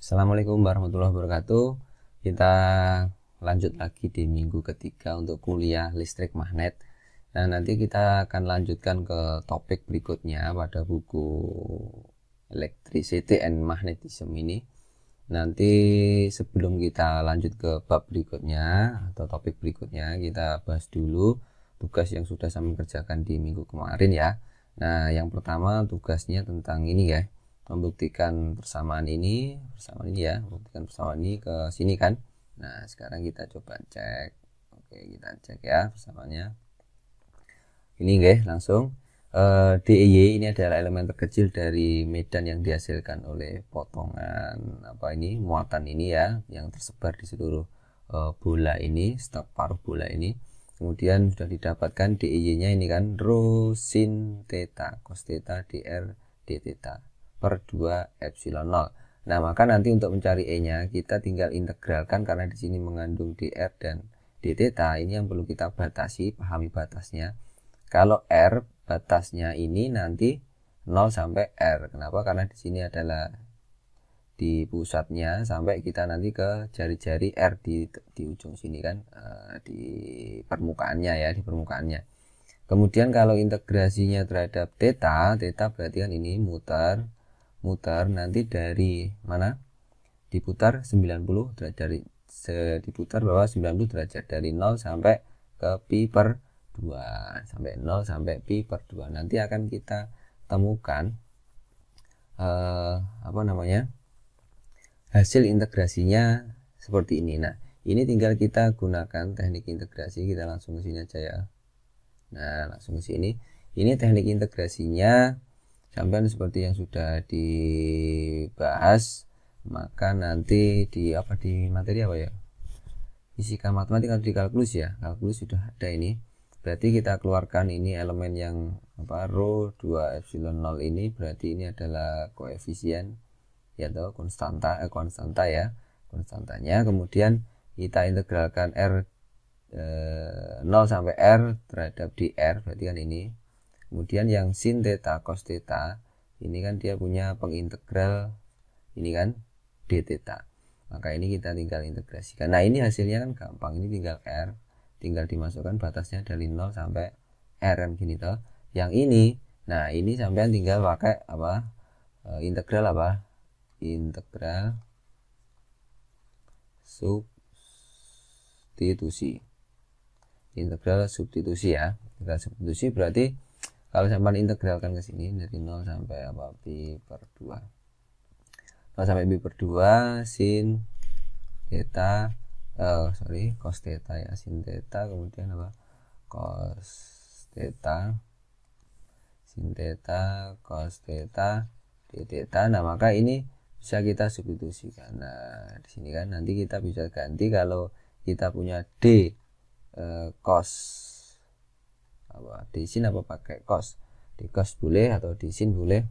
Assalamualaikum warahmatullahi wabarakatuh. Kita lanjut lagi di minggu ketiga untuk kuliah listrik magnet. Nah, nanti kita akan lanjutkan ke topik berikutnya pada buku Electricity and Magnetism ini. Nanti sebelum kita lanjut ke bab berikutnya atau topik berikutnya, kita bahas dulu tugas yang sudah saya kerjakan di minggu kemarin ya. Nah, yang pertama tugasnya tentang ini ya, membuktikan persamaan ini ya, membuktikan persamaan ini ke sini kan. Nah, sekarang kita coba cek. Oke, kita cek ya persamaannya. Ini guys, langsung DEY ini adalah elemen terkecil dari medan yang dihasilkan oleh potongan muatan ini ya, yang tersebar di seluruh bola ini, setiap paruh bola ini. Kemudian sudah didapatkan DEY nya ini kan rho sin theta cos theta dr d theta per 2 epsilon 0. Nah, maka nanti untuk mencari E nya kita tinggal integralkan, karena di sini mengandung dr dan d theta. Ini yang perlu kita batasi, pahami batasnya. Kalau R batasnya ini nanti 0 sampai R. Kenapa? Karena di sini adalah di pusatnya sampai kita nanti ke jari-jari R di ujung sini kan, di permukaannya ya, di permukaannya. Kemudian kalau integrasinya terhadap theta berarti kan ini muter nanti dari mana? Diputar 90 derajat, diputar bawah 90 derajat dari 0 sampai ke pi per 2, sampai 0 sampai pi per 2. Nanti akan kita temukan hasil integrasinya seperti ini. Nah, ini tinggal kita gunakan teknik integrasi. Kita langsung ke sini aja ya. Nah, langsung ke sini. Ini teknik integrasinya sampai seperti yang sudah dibahas. Maka nanti di materi apa ya? Fisika matematika atau di kalkulus ya. Kalkulus sudah ada ini. Berarti kita keluarkan ini elemen yang rho 2 epsilon 0 ini, berarti ini adalah koefisien ya, atau konstanta ya, konstantanya. Kemudian kita integralkan R 0 sampai R terhadap dr, berarti kan ini. Kemudian yang sin theta cos theta ini kan dia punya pengintegral ini kan d theta. Maka ini kita tinggal integrasikan. Nah, ini hasilnya kan gampang, ini tinggal R, tinggal dimasukkan batasnya dari 0 sampai R kan gini toh. Yang ini, nah ini sampean tinggal pakai integral integral substitusi. Integral substitusi ya. Integral substitusi berarti kalau sampean integralkan ke sini dari 0 sampai pi per 2. 0 sampai pi per 2 sin theta cos theta ya, sin theta, kemudian cos theta, sin theta cos theta d theta. Nah, maka ini bisa kita substitusikan. Nah, di sini kan nanti kita bisa ganti, kalau kita punya d cos d sin pakai cos, d cos boleh atau d sin boleh.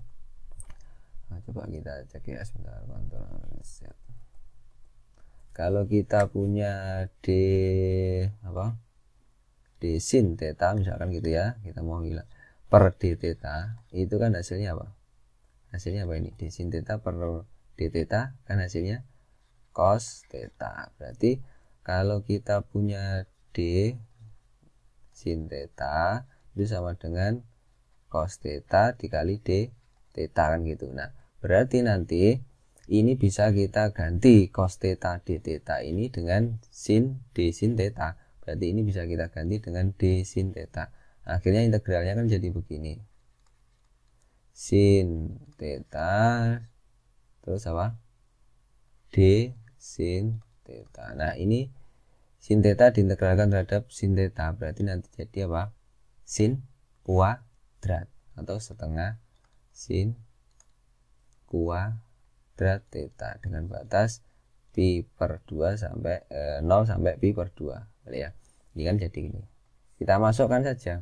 Nah, coba kita cek ya sebentar, set. Kalau kita punya d sin theta misalkan gitu ya, kita mau bilang per d theta, itu kan hasilnya apa? Hasilnya apa ini? D sin theta per d theta kan hasilnya cos theta. Berarti kalau kita punya d sin theta itu sama dengan cos theta dikali d theta kan gitu. Nah, berarti nanti ini bisa kita ganti cos theta d theta ini dengan d sin theta. Berarti ini bisa kita ganti dengan d sin theta. Akhirnya integralnya kan jadi begini. Sin theta terus d sin theta. Nah, ini sin theta diintegralkan terhadap sin theta, berarti nanti jadi sin kuadrat atau setengah sin kuadrat theta dengan batas pi per 2 sampai 0 sampai pi per 2 ya. Ini kan jadi ini. Kita masukkan saja.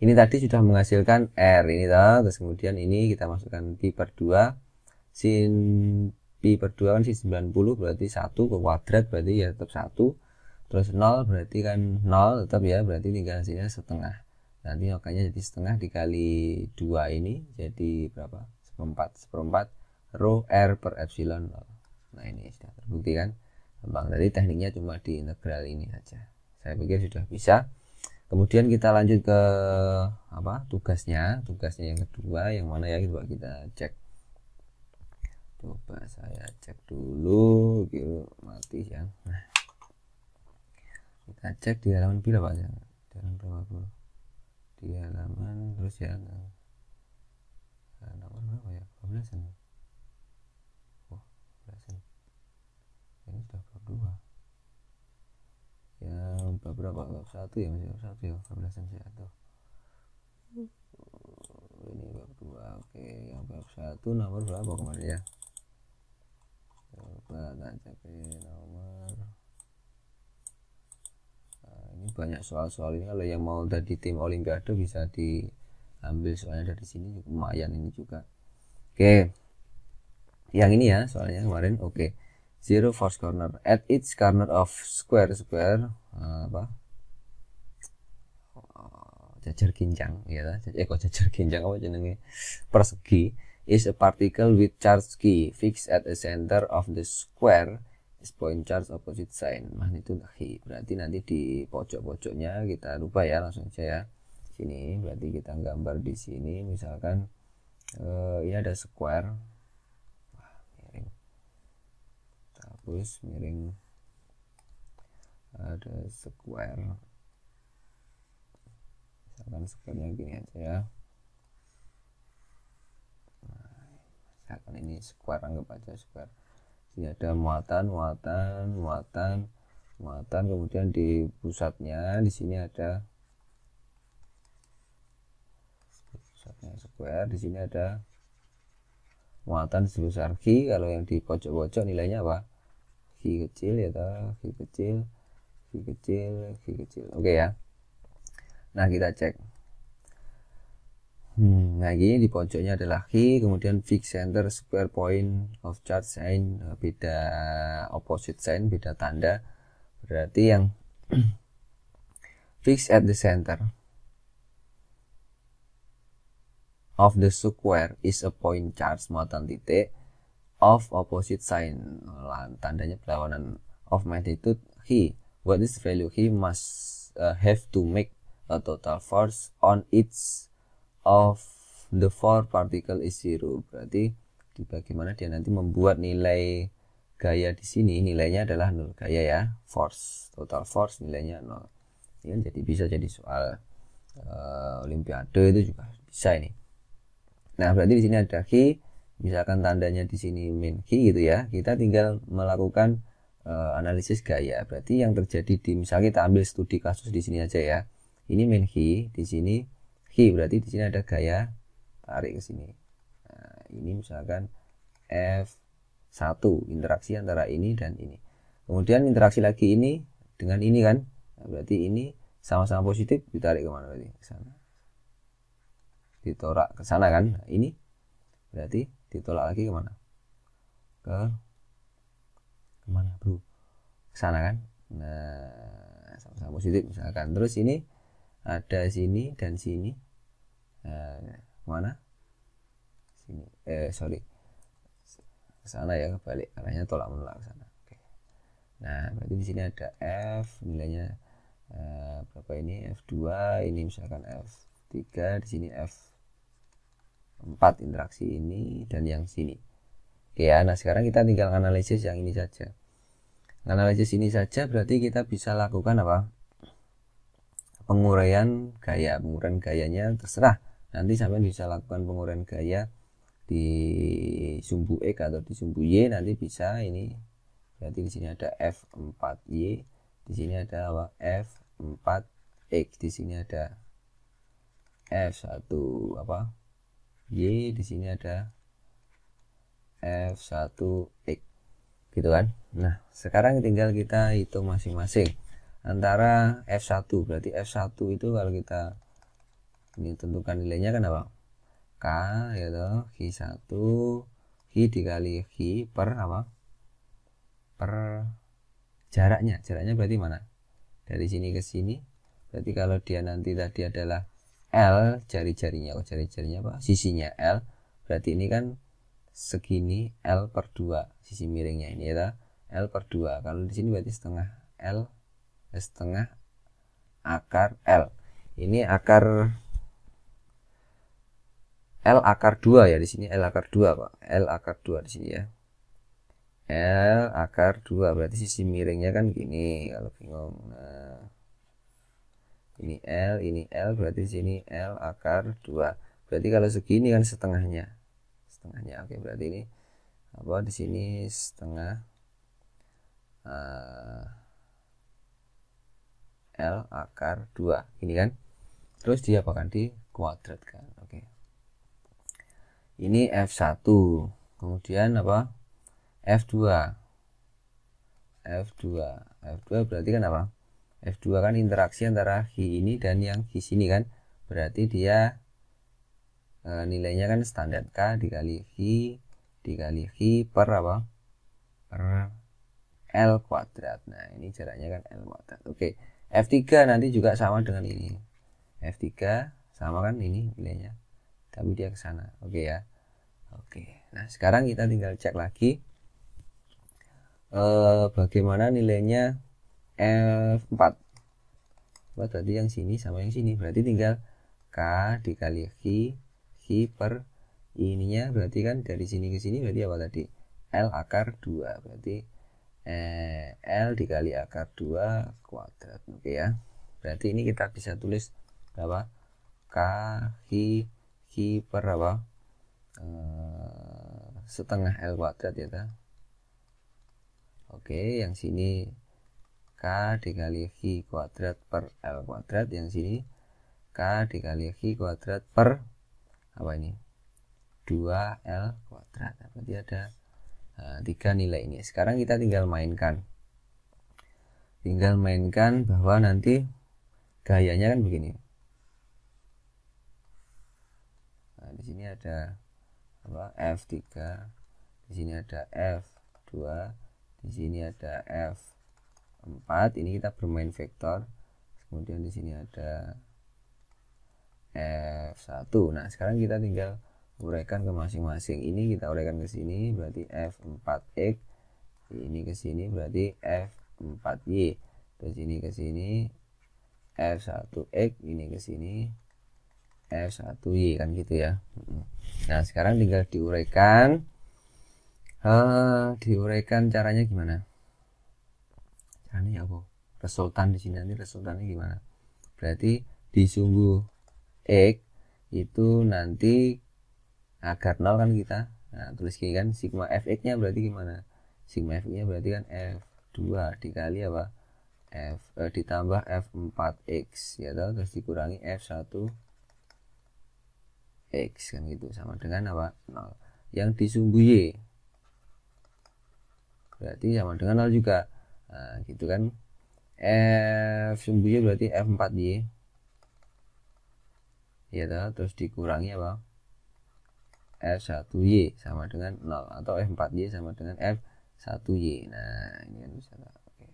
Ini tadi sudah menghasilkan R ini toh, terus kemudian ini kita masukkan pi per 2, sin pi per 2 kan sin 90 berarti 1 ke kuadrat, berarti ya tetap 1. Terus 0 berarti kan 0 tetap ya, berarti tinggal hasilnya setengah. Nanti makanya jadi setengah dikali 2 ini jadi berapa? Seperempat rho R per epsilon 0. Nah ini sudah terbukti kan, gampang. Tadi tekniknya cuma di integral ini saja, saya pikir sudah bisa. Kemudian kita lanjut ke tugasnya yang kedua, yang mana ya, coba kita cek. Coba saya cek dulu gitu, mati ya. Nah, kita cek di halaman berapa ya, di halaman berapa bro, di halaman terus ya, nomor berapa ya, 12 an. Oh 12 an, ini sudah bab 2 ya, bab berapa, bab 1 ya, masih bab 1 ya, 12 an sih atau ini bab 2. Oke, yang bab 1 nomor berapa kemarin ya, coba kita cek nomor. Nah, ini banyak soal-soal ini, kalau yang mau tadi tim olimpiade bisa diambil soalnya dari sini, lumayan ini juga. Oke, yang ini ya soalnya kemarin. Oke, zero first corner at each corner of square jajar ginjang ya, kok jajar ginjang apa jenenge, persegi, is a particle with charge Q fixed at the center of the square is point charge opposite sign magnitude Q. Berarti nanti di pojok-pojoknya kita rubah ya, langsung aja ya. Sini berarti kita gambar di sini, misalkan ini ada square, miring, terus miring, ada square, misalkan square-nya gini aja ya. Misalkan ini square, anggap aja square. Ini ada muatan, kemudian di pusatnya di sini ada pusatnya square, di sini ada muatan sebesar Q. Kalau yang di pojok-pojok nilainya apa? Q kecil ya, Q kecil. Oke ya. Nah kita cek. Nah gini, di pojoknya adalah Q, kemudian fixed center square point of charge sign, beda opposite sign, beda tanda. Berarti yang fixed at the center of the square is a point charge, muatan titik, of opposite sign, tandanya berlawanan, of magnitude Q. What is the value Q must have to make a total force on each of the four particle is zero. Berarti di bagaimana dia nanti membuat nilai gaya di sini nilainya adalah 0 gaya ya, force, total force nilainya 0. Ini jadi bisa jadi soal olimpiade itu juga bisa ini. Nah berarti di sini ada Q, misalkan tandanya di sini min Q gitu ya, kita tinggal melakukan analisis gaya. Berarti yang terjadi di, misalnya kita ambil studi kasus di sini aja ya, ini min Q, di sini Q, berarti di sini ada gaya tarik ke sini. Nah, ini misalkan F1, interaksi antara ini dan ini. Kemudian interaksi lagi ini dengan ini kan. Nah, berarti ini sama-sama positif, ditarik kemana berarti? Ke sana. Ditolak ke sana kan. Nah, ini berarti ditolak lagi kemana? Kemana bro? Ke sana kan. Nah, sama-sama positif misalkan. Terus ini ada sini dan sini. Mana? Sini. Sorry. Ke sana ya, kebalik. Arahnya tolak menolak ke sana. Oke. Nah, berarti di sini ada F, nilainya berapa ini? F2, ini misalkan F3, di sini F4, interaksi ini dan yang sini. Oke ya, nah sekarang kita tinggal analisis yang ini saja. Analisis ini saja berarti kita bisa lakukan apa? Penguraian gaya. Penguraian gayanya terserah. Nanti sampai bisa lakukan penguraian gaya di sumbu X atau di sumbu Y, nanti bisa ini. Berarti di sini ada F4Y, di sini ada apa? F4X, di sini ada F1 apa? Y, di sini ada F1X. Gitu kan? Nah, sekarang tinggal kita hitung masing-masing antara F1. Berarti F1 itu kalau kita ini tentukan nilainya kan apa? K ya toh, Q1, Q dikali Q per apa? Per jaraknya. Jaraknya berarti mana? Dari sini ke sini. Berarti kalau dia nanti tadi adalah L, jari-jarinya apa? Sisinya L. Berarti ini kan segini L per 2 sisi miringnya ini ya, L per 2. Kalau di sini berarti setengah L setengah akar L. Ini akar L akar 2 ya, di sini L akar 2 Pak. L akar 2 di sini ya. L akar 2 berarti sisi miringnya kan gini kalau bingung. Nah, ini L berarti sini L akar 2. Berarti kalau segini kan setengahnya. Setengahnya. Oke, berarti ini apa di sini setengah L akar 2. Ini kan. Terus dia apakan di kuadratkan. Oke. Ini F1. Kemudian apa? F2 berarti kan apa? F2 kan interaksi antara Hi ini dan yang Hi sini kan, berarti dia nilainya kan standar K dikali Hi per apa? Per L kuadrat. Nah ini jaraknya kan L kuadrat. Oke. F3 nanti juga sama dengan ini. F3 sama kan ini nilainya, tapi dia ke sana. Oke ya. Oke. Nah sekarang kita tinggal cek lagi bagaimana nilainya F4. Berarti yang sini sama yang sini, berarti tinggal K dikali Hi per ininya, berarti kan dari sini ke sini berarti apa tadi? L akar 2, berarti L dikali akar 2 kuadrat. Oke ya. Berarti ini kita bisa tulis berapa? K Hi per apa? Setengah L kuadrat ya ta? Oke, yang sini K dikali Hi kuadrat per L kuadrat, yang sini K dikali Hi kuadrat per apa ini? 2L kuadrat. Berarti ada 3 nilai ini. Sekarang kita tinggal mainkan. Tinggal mainkan bahwa nanti gayanya kan begini. Nah, di sini ada apa? F3, di sini ada F2, di sini ada F4. Ini kita bermain vektor. Kemudian di sini ada F1. Nah sekarang kita tinggal uraikan ke masing-masing. Ini kita uraikan ke sini berarti F4X, ini ke sini berarti F4Y, terus ini ke sini F1X, ini ke sini F1Y, kan gitu ya. Nah sekarang tinggal diuraikan. Diuraikan caranya gimana? Caranya apa? Resultan di sini nanti resultannya gimana? Berarti di sumbu X itu nanti agar 0 kan kita. Nah, tulis gini kan, sigma fx nya berarti gimana? Sigma fx nya berarti kan F2 dikali apa? Ditambah F4X ya toh, terus dikurangi F1X kan gitu, sama dengan apa? 0. Yang di sumbu Y berarti sama dengan 0 juga. Nah, gitu kan. F sumbu Y berarti F4Y ya toh, terus dikurangi apa? F1Y sama dengan 0, atau F4Y sama dengan F1Y. Nah ini kan bisa. Oke.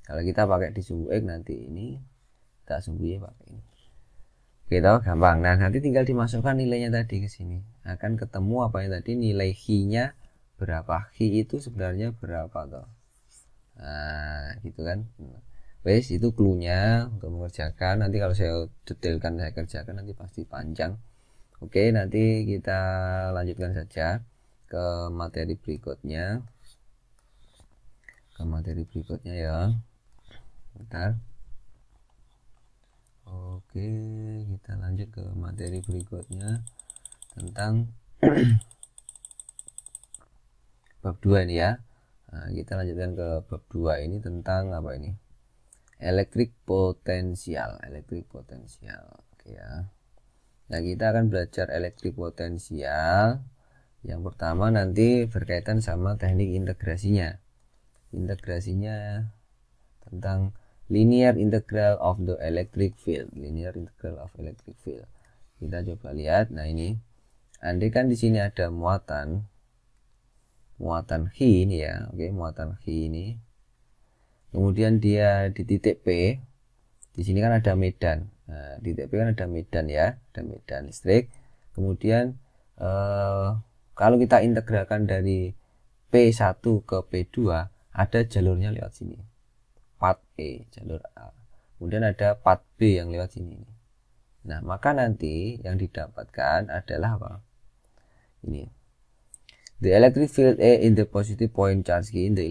Kalau kita pakai di sumbu X nanti ini, kita sumbu Y pakai ini. Oke toh, gampang. Nah nanti tinggal dimasukkan nilainya tadi ke sini, akan ketemu apa yang tadi, nilai Hi nya berapa. Hi itu sebenarnya berapa toh. Nah gitu kan. Wes, itu cluenya untuk mengerjakan. Nanti kalau saya detailkan, saya kerjakan nanti pasti panjang. Oke, nanti kita lanjutkan saja ke materi berikutnya. Ke materi berikutnya ya. Bentar. Oke, kita lanjut ke materi berikutnya tentang bab 2 ini ya. Nah, kita lanjutkan ke bab 2 ini tentang apa ini? Elektrik potensial. Oke ya. Nah kita akan belajar elektrik potensial. Yang pertama nanti berkaitan sama teknik integrasinya. Integrasinya tentang linear integral of the electric field. Kita coba lihat. Nah ini, andai kan di sini ada muatan Hi ini ya. Oke, muatan Hi ini. Kemudian dia di titik P, di sini kan ada medan. Nah, di titik P kan ada medan ya, ada medan listrik. Kemudian kalau kita integralkan dari P1 ke P2 ada jalurnya lewat sini, path E, jalur A, kemudian ada path B yang lewat sini. Nah, maka nanti yang didapatkan adalah apa? Ini, the electric field A in the positive point charge in the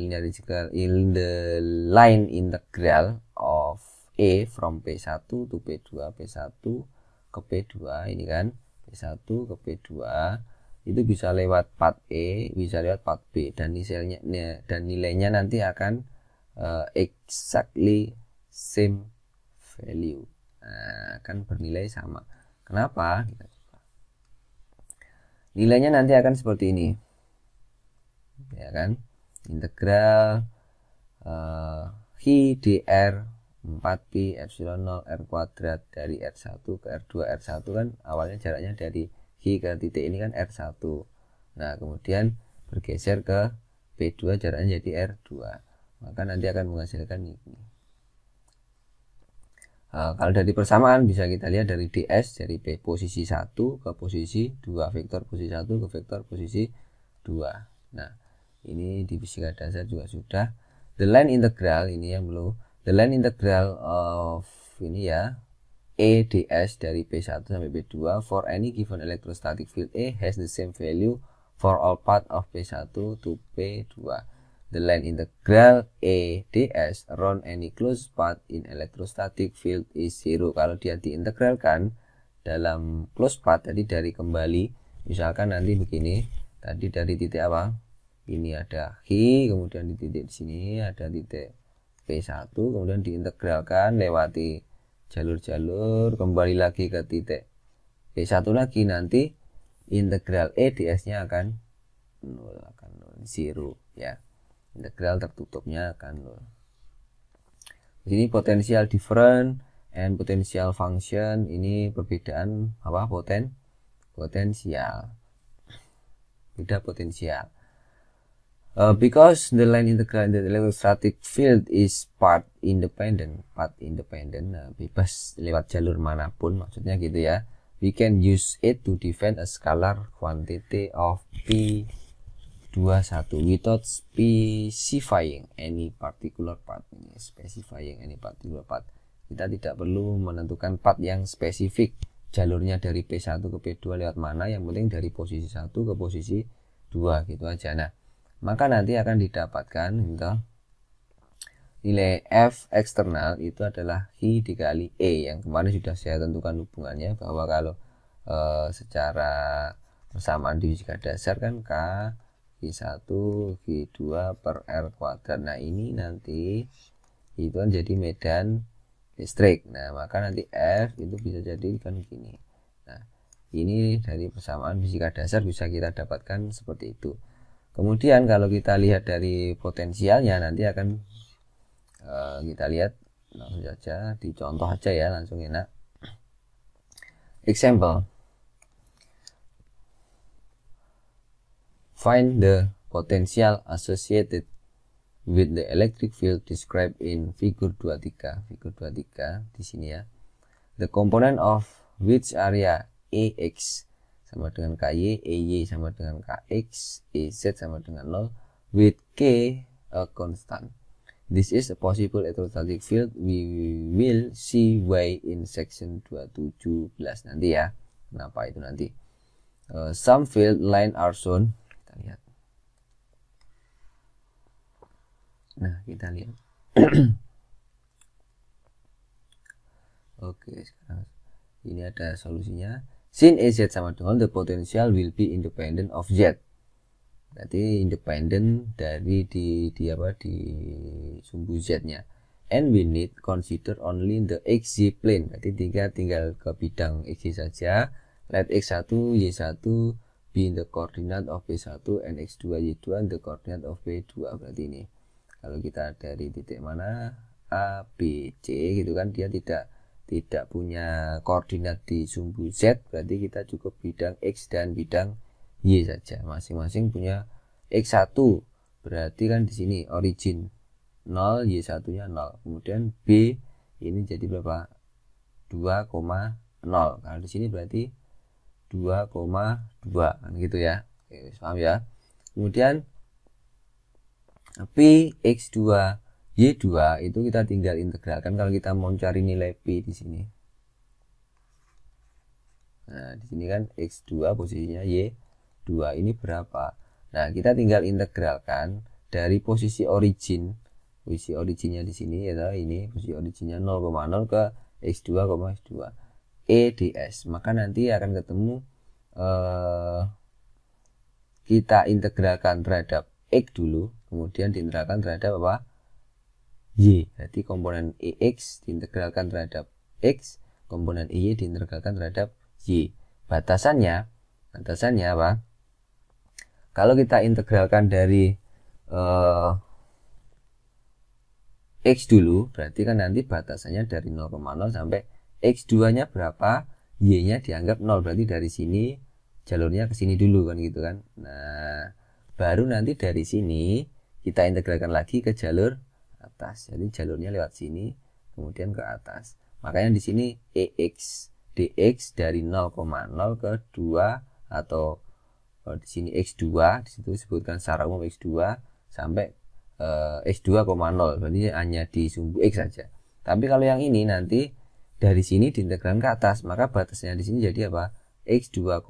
line integral of E from P1 to P2, P1 ke P2 ini kan, P1 ke P2 itu bisa lewat path E, bisa lewat path B, dan nilainya nanti akan exactly same value. Nah, akan bernilai sama. Kenapa? Kita coba. Nilainya nanti akan seperti ini, ya kan? Integral Hi dr 4pi epsilon 0 r kuadrat dari R1 ke R2. R1 kan awalnya jaraknya dari Hi ke titik ini kan R1. Nah, kemudian bergeser ke P2, jaraknya jadi R2. Maka nanti akan menghasilkan ini. Kalau dari persamaan bisa kita lihat dari ds, dari P posisi 1 ke posisi 2, vektor posisi 1 ke vektor posisi 2. Nah, ini di fisika dasar juga sudah. The line integral ini yang belum. The line integral of ini ya, E ds dari P1 sampai P2 for any given electrostatic field A has the same value for all path of P1 to P2. The line integral E ds around any closed path in electrostatic field is 0. Kalau dia diintegralkan dalam closed path tadi dari kembali, misalkan nanti begini, tadi dari titik apa? Ini ada Hi, kemudian di titik di sini ada titik P1, kemudian diintegralkan lewati jalur-jalur, kembali lagi ke titik P1 lagi, nanti integral E ds-nya akan 0, 0 ya. Integral tertutupnya akan 0. Di sini potensial different and potential function, ini perbedaan apa? Potensial. Beda potensial. Because the line integral in the electrostatic field is path independent, bebas lewat jalur manapun, maksudnya gitu ya. We can use it to define a scalar quantity of P21 without specifying any particular path. Ini specifying any particular path. Kita tidak perlu menentukan path yang spesifik, jalurnya dari P1 ke P2 lewat mana, yang penting dari posisi 1 ke posisi 2 gitu aja. Nah, maka nanti akan didapatkan gitu, nilai F eksternal itu adalah Hi dikali E, yang kemarin sudah saya tentukan hubungannya, bahwa kalau secara persamaan di fisika dasar kan K Q1 Q2 per R kuadrat. Nah, ini nanti itu kan jadi medan listrik. Nah, maka nanti F itu bisa jadi kan gini. Nah, ini dari persamaan fisika dasar bisa kita dapatkan seperti itu. Kemudian kalau kita lihat dari potensialnya nanti akan kita lihat langsung saja, dicontoh aja ya, langsung enak. Example, find the potential associated with the electric field described in figure 23. Figure 23 di sini ya. The component of which area AX sama dengan KY, EY sama dengan KX, EZ sama dengan 0, with K a constant. This is a possible electrostatic field. We will see why in section 217 nanti ya. Kenapa itu nanti. Some field line are shown. Kita lihat. Nah, kita lihat. Oke, sekarang ini ada solusinya. Sin EZ sama dengan the potential will be independent of Z. Berarti independen dari di sumbu Z-nya. And we need consider only the XY plane. Berarti tinggal ke bidang XY saja. Let X1, Y1 be in the coordinate of P1 and X2, Y2 in the coordinate of P2. Berarti ini. Kalau kita dari titik mana A, B, C gitu kan, dia tidak punya koordinat di sumbu Z, berarti kita cukup bidang X dan bidang Y saja. Masing-masing punya X1, berarti kan di sini origin 0, Y1-nya 0. Kemudian B ini jadi berapa? 2,0. Kalau di sini berarti 2,2 kan gitu ya. Oke, paham ya. Kemudian P X2 Y2 itu kita tinggal integralkan kalau kita mau cari nilai P di sini. Nah, di sini kan X2 posisinya Y2 ini berapa? Nah, kita tinggal integralkan dari posisi originnya di sini ya, ini posisi originnya 0,0 ke X2, X2 E ds. Maka nanti akan ketemu kita integralkan terhadap X dulu, kemudian diintegralkan terhadap apa? Y. Berarti komponen EX diintegralkan terhadap X, komponen EY diintegralkan terhadap Y. Batasannya apa? Kalau kita integralkan dari X dulu, berarti kan nanti batasannya dari 0,0 sampai X2 nya berapa, Y nya dianggap 0, berarti dari sini jalurnya ke sini dulu kan gitu kan. Nah, baru nanti dari sini kita integralkan lagi ke jalur atas. Jadi jalurnya lewat sini kemudian ke atas. Makanya di sini EX dx dari 0,0 ke 2 atau di sini X2, di situ disebutkan secara umum X2 sampai X2,0, berarti hanya di sumbu X saja. Tapi kalau yang ini nanti dari sini diintegralkan ke atas, maka batasnya di sini jadi apa? X2,0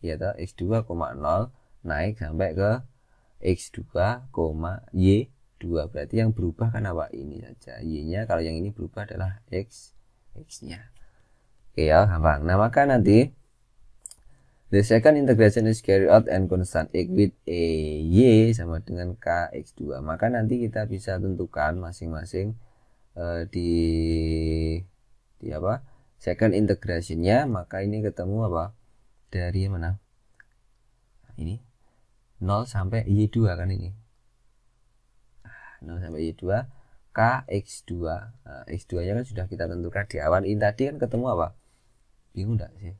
ya toh, X2,0 naik sampai ke X2, Y2. Berarti yang berubah kan apa? Ini saja. Y-nya kalau yang ini berubah adalah X-nya. Oke ya, gampang. Nah, maka nanti the second integration is carried out and constant X with Y sama dengan KX2. Maka nanti kita bisa tentukan masing-masing di apa? Second integrationnya, maka ini ketemu apa? Dari mana? Nah, ini 0 sampai Y2 kan ini. 0 sampai Y2 KX2. Nah, X2-nya kan sudah kita tentukan di awal. Ini tadi kan ketemu apa? Bingung enggak sih?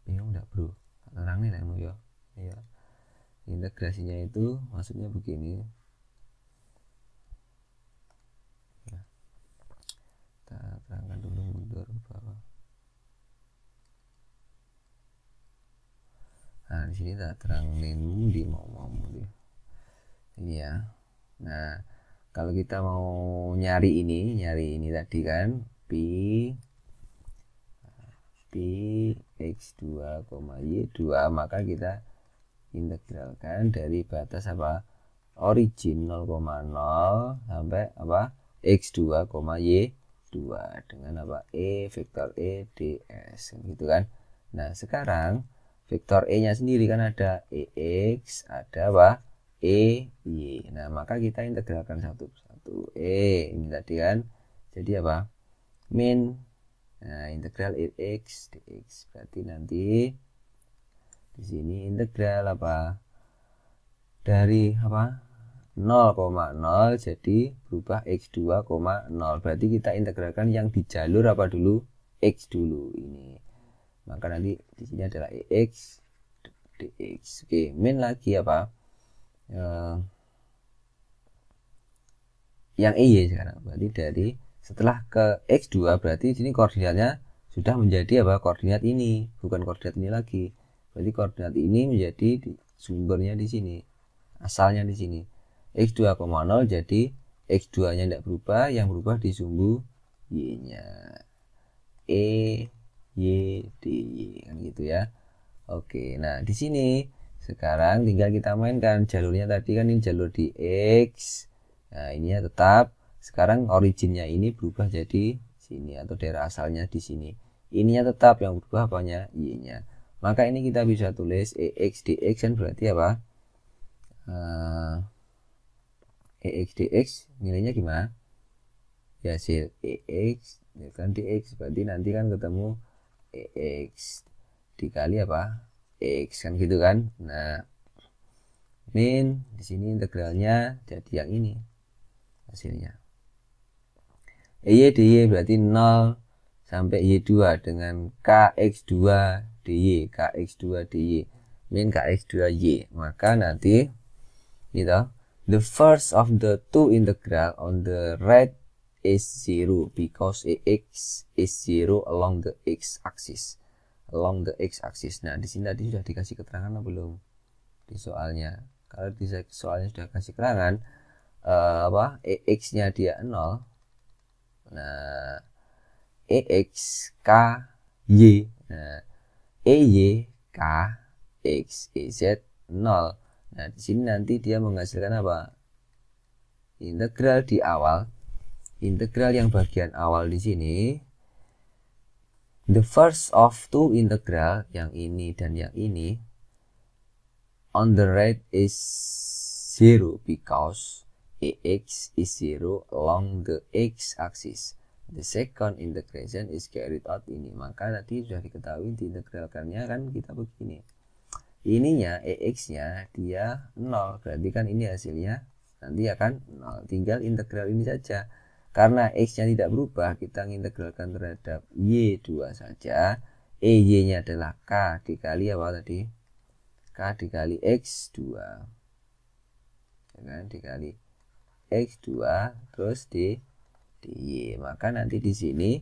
Bingung enggak, Bro? Terang nih nemu ya. Iya. Integrasinya itu maksudnya begini. Ya. Kita terangkan dulu mundur ke bawah. Nah, di sini tak terangin di mau dia. Ini ya. Nah, kalau kita mau nyari ini tadi kan P X2, Y2, maka kita integralkan dari batas apa? Origin 0,0 sampai apa? X2, Y2 dengan apa? Vektor E ds gitu kan. Nah, sekarang vektor E nya sendiri kan ada EX, ada apa? Y. Nah, maka kita integralkan satu-satu. Ini tadi kan. Jadi apa? Min. Nah, integral EX dx. Berarti nanti di sini integral apa? Dari apa? 0,0 jadi berubah X2,0. Berarti kita integralkan yang di jalur apa dulu? X dulu ini. Maka nanti di sini adalah EX dx. Oke, min lagi apa? Yang EY sekarang. Berarti dari setelah ke X2 berarti sini koordinatnya sudah menjadi apa? Koordinat ini, bukan koordinat ini lagi. Berarti koordinat ini menjadi sumbernya di sini. Asalnya di sini. X2,0 jadi X2-nya tidak berubah, yang berubah di sumbu Y-nya. Y, D, Y kan gitu ya. Oke, nah di sini sekarang tinggal kita mainkan jalurnya tadi kan ini jalur di X. Nah, ininya tetap. Sekarang originnya ini berubah jadi sini atau daerah asalnya di sini. Ininya tetap, yang berubah apanya? Y-nya. Maka ini kita bisa tulis EX dx kan berarti apa? EX dx nilainya gimana? Ya, hasil EX kan dx berarti nanti kan ketemu EX dikali apa? X kan gitu kan. Nah, min di sini integralnya jadi yang ini hasilnya. Y dy berarti 0 sampai Y2 dengan KX2 dy, KX2 dy min KX2y. Maka nanti gitu, the first of the two integral on the right is 0 because Ax is 0 along the x axis. along the x-axis. Nah, di sini tadi sudah dikasih keterangan atau belum di soalnya? Kalau di soalnya sudah kasih keterangan EX-nya dia 0. Nah, EX K Y. Nah, EY K X EZ 0. Nah, di sini nanti dia menghasilkan apa? Integral di awal. Integral yang bagian awal di sini, the first of two integral, yang ini dan yang ini, on the right is 0 because AX is 0 along the x-axis. The second integration is carried out ini. Maka tadi sudah diketahui diintegralkannya kan kita begini. Ininya EX-nya dia 0. Berarti kan ini hasilnya nanti akan 0. Tinggal integral ini saja. Karena X-nya tidak berubah, kita integralkan terhadap Y2 saja. EY-nya adalah K dikali apa tadi? K dikali X2. Ya kan? Dikali X2 terus di Y. Maka nanti di sini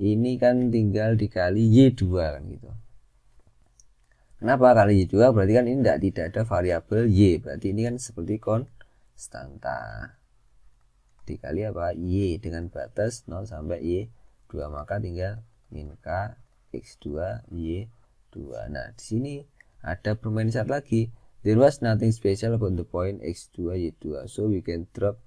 ini kan tinggal dikali Y2 kan gitu. Kenapa kali Y2? Berarti kan ini tidak ada variabel Y. Berarti ini kan seperti konstanta. Dikali apa? Y dengan batas 0 sampai Y2. Maka tinggal min K X2 Y2. Nah, di sini ada permainan satu lagi. There was nothing special about the point X2 Y2. So we can drop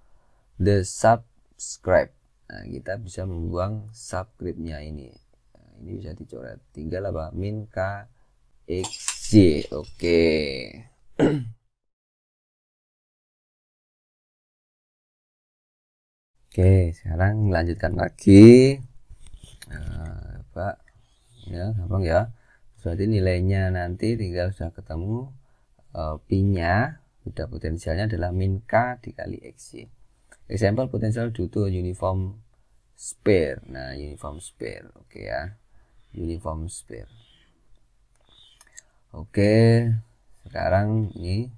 the subscribe. Nah, kita bisa membuang subscribe-nya ini. Nah, ini bisa dicoret. Tinggal apa? Min K XY. Oke. Oke, sekarang melanjutkan lagi. Nah, Pak, ya gampang ya. Berarti nilainya nanti tinggal sudah ketemu P-nya, beda potensialnya adalah min K dikali XY. Example potential due to uniform spare. Nah, uniform spare. Oke ya. Uniform spare. Oke. Sekarang ini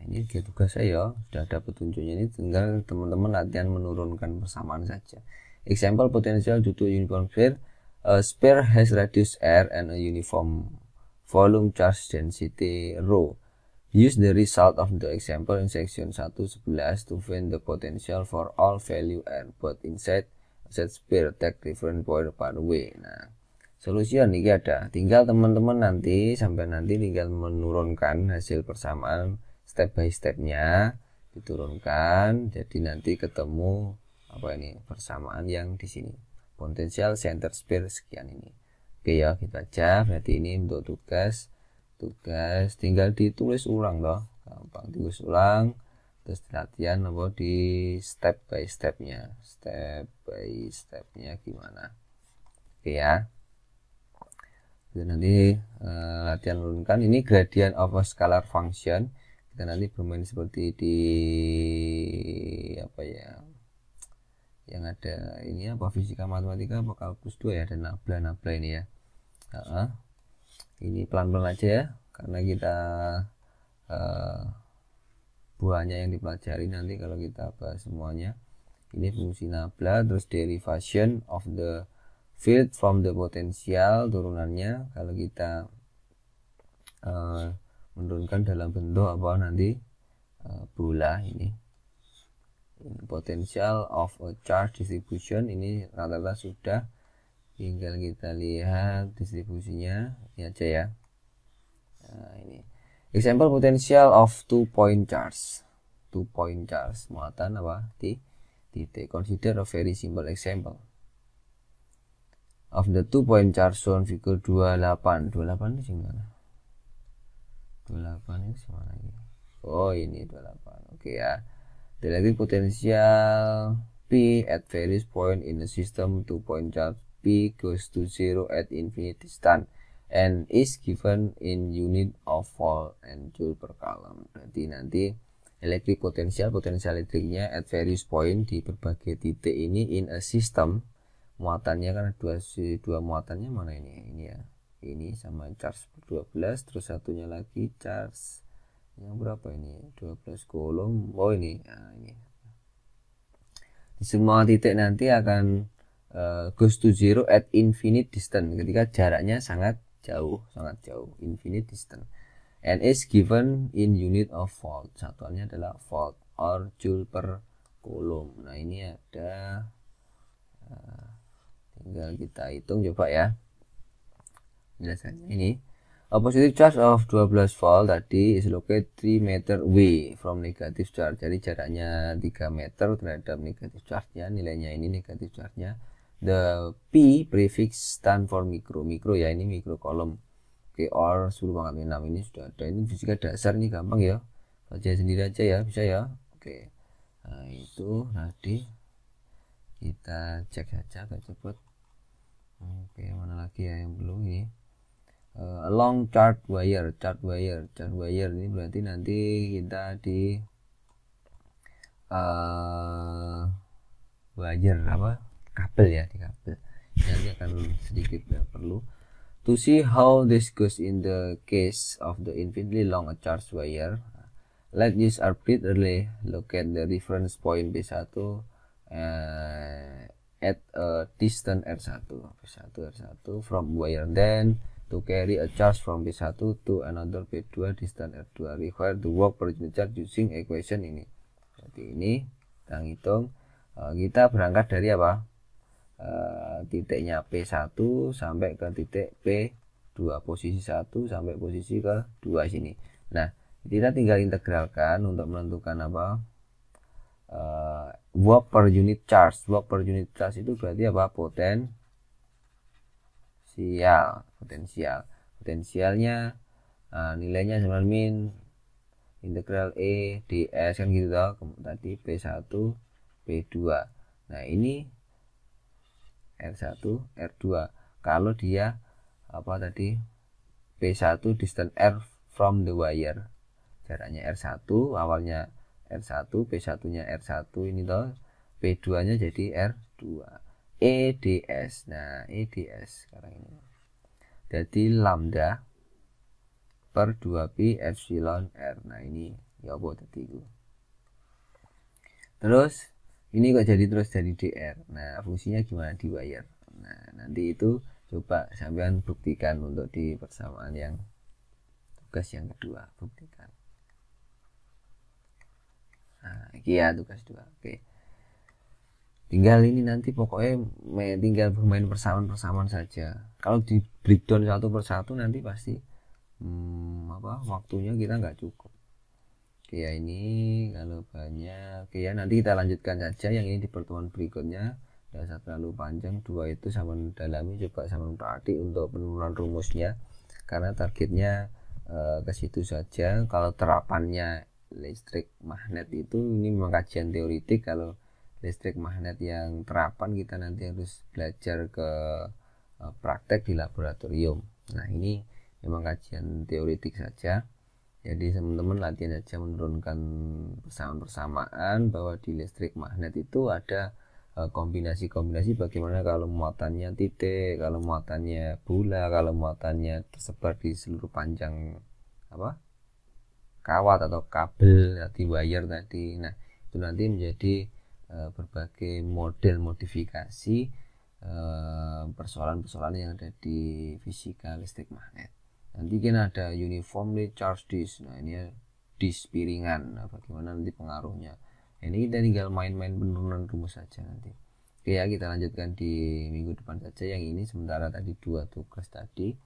kayak tugas saya sudah ada petunjuknya, ini tinggal teman-teman latihan menurunkan persamaan saja. Example potential due to uniform spare. A spare has reduced air and a uniform volume charge density rho. Use the result of the example in section 111 to find the potential for all value r both inside sphere. Take different point per way. Nah, solusi ini ada. Tinggal teman-teman nanti sampai nanti tinggal menurunkan hasil persamaan step by stepnya, diturunkan. Jadi nanti ketemu apa ini persamaan yang di sini. Potensial center sphere sekian ini. Oke ya, gitu aja. Berarti ini untuk tugas tinggal ditulis ulang loh, gampang ditulis ulang, terus latihan apa di step by stepnya gimana. Oke ya. Dan nanti latihan menurunkan ini gradient of a scalar function. Kita nanti bermain seperti di apa ya, yang ada ini apa fisika matematika apa kalkulus 2 ya, ada nabla ini ya. Ini pelan-pelan aja ya, karena kita buahnya yang dipelajari nanti kalau kita bahas semuanya. Ini fungsi nabla, terus derivation of the field from the potential, turunannya kalau kita menurunkan dalam bentuk apa nanti bola ini potential of a charge distribution. Ini rata-rata sudah, tinggal kita lihat distribusinya ini aja ya. Nah, ini example potential of 2 point charge. 2 point charge muatan apa di titik. Consider a very simple example of the 2 point charge shown figure 28. 28 ini gimana? 28 ini gimana ini? Oh, ini 28. Oke ya. The electric potential P at various point in the system 2 point charge P goes to 0 at infinite distance and is given in unit of volt and joule per coulomb. Berarti nanti electric potential listriknya at various point di berbagai titik ini in a system. Muatannya kan dua muatannya mana ini ya. Ini sama charge 12, terus satunya lagi charge yang berapa ini? 12 coulomb. Oh ini. Nah, ini. Di semua titik nanti akan goes to zero at infinite distance, ketika jaraknya sangat jauh, infinite distance, and is given in unit of volt, satuannya adalah volt or joule per coulomb. Nah ini ada, tinggal kita hitung coba ya penjelasannya. Ini a positive charge of 12 volt tadi is located 3 meter away from negative charge, jadi jaraknya 3 meter terhadap negative charge-nya, nilainya ini negative charge-nya. The P prefix stand for micro ya, ini mikro kolom. Oke, or 10⁻⁶ ini sudah ada, ini fisika dasar, ini gampang ya, baca sendiri aja ya, bisa ya. Oke, nah itu tadi kita cek saja agak cepat. Oke, mana lagi ya yang belum ini. Long chart wire ini berarti nanti kita di wire apa, kabel ya, di kabel nanti akan sedikit perlu. To see how this goes in the case of the infinitely long charged wire, let's use arbitrarily locate the reference point B1 at a distance R1 from wire, then to carry a charge from B1 to another B2 distance R2 require the work per unit charge using equation ini. Jadi ini kita hitung, kita berangkat dari apa, titiknya P1 sampai ke titik P2, posisi 1 sampai posisi ke 2 sini. Nah kita tinggal integralkan untuk menentukan apa, work per unit charge itu berarti apa, potensialnya, nilainya sama min integral E ds kan gitu toh, tadi P1 P2. nah ini R1 R2, kalau dia apa tadi P1 distance R from the wire, jaraknya R1, awalnya R1, P1 nya R1 ini toh, P2 nya jadi R2, EDS. Nah EDS sekarang ini jadi lambda per 2pi epsilon R. Nah ini ya apa tadi itu, terus ini kok jadi DR. Nah fungsinya gimana di wire. Nah nanti itu coba sampean buktikan untuk di persamaan yang tugas yang kedua, buktikan. Nah ini ya tugas 2. Oke, tinggal ini nanti pokoknya tinggal bermain persamaan saja. Kalau di breakdown satu persatu nanti pasti waktunya kita nggak cukup. Oke ya, ini kalau banyak. Oke ya, nanti kita lanjutkan saja yang ini di pertemuan berikutnya. Tidak terlalu panjang, 2 itu sama mendalami, coba sama berarti untuk penurunan rumusnya, karena targetnya ke situ saja. Kalau terapannya listrik magnet itu ini memang kajian teoritik. Kalau listrik magnet yang terapan kita nanti harus belajar ke praktek di laboratorium. Nah ini memang kajian teoritik saja, jadi teman-teman latihan saja menurunkan persamaan-persamaan bahwa di listrik magnet itu ada kombinasi-kombinasi, bagaimana kalau muatannya titik, kalau muatannya bola, kalau muatannya tersebar di seluruh panjang kawat atau kabel di wire tadi. Nah itu nanti menjadi berbagai model modifikasi persoalan-persoalan yang ada di fisika listrik magnet. Nanti kan ada uniformly charged disk. Nah ini ya disk piringan, nah, bagaimana nanti pengaruhnya. Ini kita tinggal main-main penurunan rumus saja nanti. Oke ya, kita lanjutkan di minggu depan saja yang ini. Sementara tadi 2 tugas tadi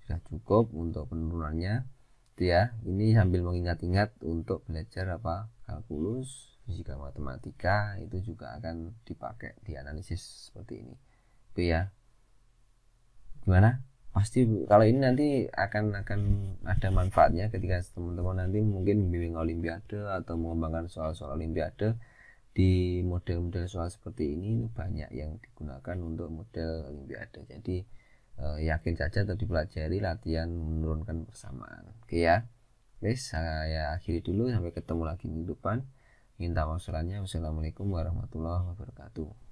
sudah cukup untuk penurunannya itu ya. Ini sambil mengingat-ingat untuk belajar kalkulus, fisika matematika, itu juga akan dipakai di analisis seperti ini. Oke ya, gimana? Pasti kalau ini nanti akan ada manfaatnya ketika teman-teman nanti mungkin membimbing olimpiade atau mengembangkan soal-soal olimpiade. Di model-model soal seperti ini banyak yang digunakan untuk model olimpiade. Jadi yakin saja atau dipelajari latihan menurunkan persamaan. Oke ya, guys, saya akhiri dulu, sampai ketemu lagi minggu depan. Minta waktunya. Wassalamualaikum warahmatullahi wabarakatuh.